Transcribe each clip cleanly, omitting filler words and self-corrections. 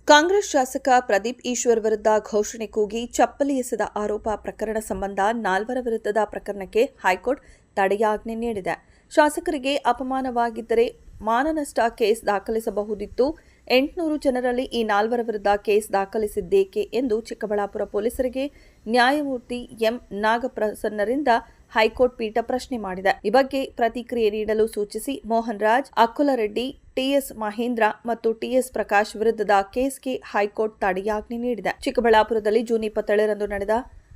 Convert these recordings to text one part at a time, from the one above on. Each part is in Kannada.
ಕಾಂಗ್ರೆಸ್ ಶಾಸಕ ಪ್ರದೀಪ್ ಈಶ್ವರ್ ವಿರುದ್ಧ ಘೋಷಣೆ ಕೂಗಿ ಚಪ್ಪಲಿ ಎಸೆದ ಆರೋಪ ಪ್ರಕರಣ ಸಂಬಂಧ 4 ವಿರುದ್ಧದ ಪ್ರಕರಣಕ್ಕೆ ಹೈಕೋರ್ಟ್ ತಡೆಯಾಜ್ಞೆ ನೀಡಿದೆ. ಶಾಸಕರಿಗೆ ಅಪಮಾನವಾಗಿದ್ದರೆ ಮಾನನಷ್ಟ ಕೇಸ್ ದಾಖಲಿಸಬಹುದಿತ್ತು. 800 ಜನರಲ್ಲಿ ಈ 4 ವಿರುದ್ಧ ಕೇಸ್ ದಾಖಲಿಸಿದ್ದೇಕೆ ಎಂದು ಚಿಕ್ಕಬಳ್ಳಾಪುರ ಪೊಲೀಸರಿಗೆ ನ್ಯಾಯಮೂರ್ತಿ ಎಂ ನಾಗಪ್ರಸನ್ನರಿಂದ ಹೈಕೋರ್ಟ್ ಪೀಠ ಪ್ರಶ್ನೆ ಮಾಡಿದೆ. ಈ ಬಗ್ಗೆ ಪ್ರತಿಕ್ರಿಯೆ ನೀಡಲು ಸೂಚಿಸಿ ಮೋಹನ್ ರಾಜ್, ಅಕ್ಕುಲರೆಡ್ಡಿ, ಟಿಎಸ್ ಮಹೇಂದ್ರ ಮತ್ತು ಟಿಎಸ್ ಪ್ರಕಾಶ್ ವಿರುದ್ಧದ ಕೇಸ್ಗೆ ಹೈಕೋರ್ಟ್ ತಡೆಯಾಜ್ಞೆ ನೀಡಿದೆ. ಚಿಕ್ಕಬಳ್ಳಾಪುರದಲ್ಲಿ ಜೂನ್ 27ರಂದು ನಡೆದ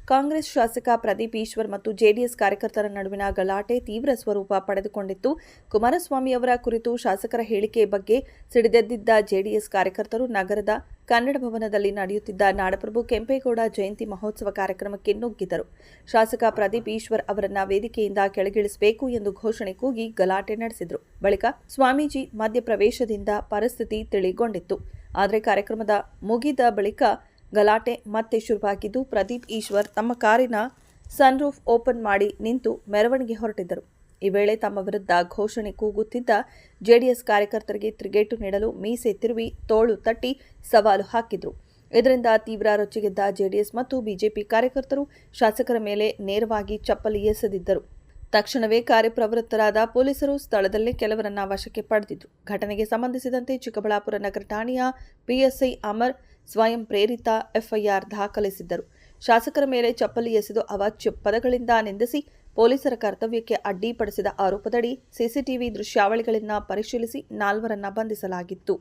ಕಾಂಗ್ರೆಸ್ ಶಾಸಕ ಪ್ರದೀಪ್ ಈಶ್ವರ್ ಮತ್ತು ಜೆಡಿಎಸ್ ಕಾರ್ಯಕರ್ತರ ನಡುವಿನ ಗಲಾಟೆ ತೀವ್ರ ಸ್ವರೂಪ ಪಡೆದುಕೊಂಡಿತ್ತು. ಕುಮಾರಸ್ವಾಮಿ ಅವರ ಕುರಿತು ಶಾಸಕರ ಹೇಳಿಕೆ ಬಗ್ಗೆ ಸಿಡಿದೆದ್ದಿದ್ದ ಜೆಡಿಎಸ್ ಕಾರ್ಯಕರ್ತರು ನಗರದ ಕನ್ನಡ ಭವನದಲ್ಲಿ ನಡೆಯುತ್ತಿದ್ದ ನಾಡಪ್ರಭು ಕೆಂಪೇಗೌಡ ಜಯಂತಿ ಮಹೋತ್ಸವ ಕಾರ್ಯಕ್ರಮಕ್ಕೆ ನುಗ್ಗಿದರು. ಶಾಸಕ ಪ್ರದೀಪ್ ಈಶ್ವರ್ ಅವರನ್ನ ವೇದಿಕೆಯಿಂದ ಕೆಳಗಿಳಿಸಬೇಕು ಎಂದು ಘೋಷಣೆ ಕೂಗಿ ಗಲಾಟೆ ನಡೆಸಿದರು. ಬಳಿಕ ಸ್ವಾಮೀಜಿ ಮಧ್ಯಪ್ರವೇಶದಿಂದ ಪರಿಸ್ಥಿತಿ ತಿಳಿಗೊಂಡಿತ್ತು. ಆದರೆ ಕಾರ್ಯಕ್ರಮದ ಮುಗಿದ ಬಳಿಕ ಗಲಾಟೆ ಮತ್ತೆ ಶುರುವಾಗಿದ್ದು, ಪ್ರದೀಪ್ ಈಶ್ವರ್ ತಮ್ಮ ಕಾರಿನ ಸನ್ರೂಫ್ ಓಪನ್ ಮಾಡಿ ನಿಂತು ಮೆರವಣಿಗೆ ಹೊರಟಿದ್ದರು. ಈ ವೇಳೆ ತಮ್ಮ ವಿರುದ್ಧ ಘೋಷಣೆ ಕೂಗುತ್ತಿದ್ದ ಜೆಡಿಎಸ್ ಕಾರ್ಯಕರ್ತರಿಗೆ ತಿರುಗೇಟು ನೀಡಲು ಮೀಸೆ ತಿರುವಿ ತೋಳು ತಟ್ಟಿ ಸವಾಲು ಹಾಕಿದ್ರು. ಇದರಿಂದ ತೀವ್ರ ರೊಚ್ಚಿಗೆದ್ದ ಜೆಡಿಎಸ್ ಮತ್ತು ಬಿಜೆಪಿ ಕಾರ್ಯಕರ್ತರು ಶಾಸಕರ ಮೇಲೆ ನೇರವಾಗಿ ಚಪ್ಪಲಿ ಎಸೆದಿದ್ದರು. ತಕ್ಷಣವೇ ಕಾರ್ಯಪ್ರವೃತ್ತರಾದ ಪೊಲೀಸರು ಸ್ಥಳದಲ್ಲೇ ಕೆಲವರನ್ನ ವಶಕ್ಕೆ ಪಡೆದಿದ್ರು. ಘಟನೆಗೆ ಸಂಬಂಧಿಸಿದಂತೆ ಚಿಕ್ಕಬಳ್ಳಾಪುರ ನಗರ ಠಾಣೆಯ ಪಿಎಸ್ಐ ಅಮರ್ ಸ್ವಯಂ ಪ್ರೇರಿತ ಎಫ್ಐಆರ್ ದಾಖಲಿಸಿದ್ದರು. ಶಾಸಕರ ಮೇಲೆ ಚಪ್ಪಲಿ ಎಸೆದು ಅವಾಚ್ಯ ಪದಗಳಿಂದ ನಿಂದಿಸಿ ಪೊಲೀಸರ ಕರ್ತವ್ಯಕ್ಕೆ ಅಡ್ಡಿಪಡಿಸಿದ ಆರೋಪದಡಿ ಸಿಸಿಟಿವಿ ದೃಶ್ಯಾವಳಿಗಳನ್ನು ಪರಿಶೀಲಿಸಿ 4 ಬಂಧಿಸಲಾಗಿತ್ತು.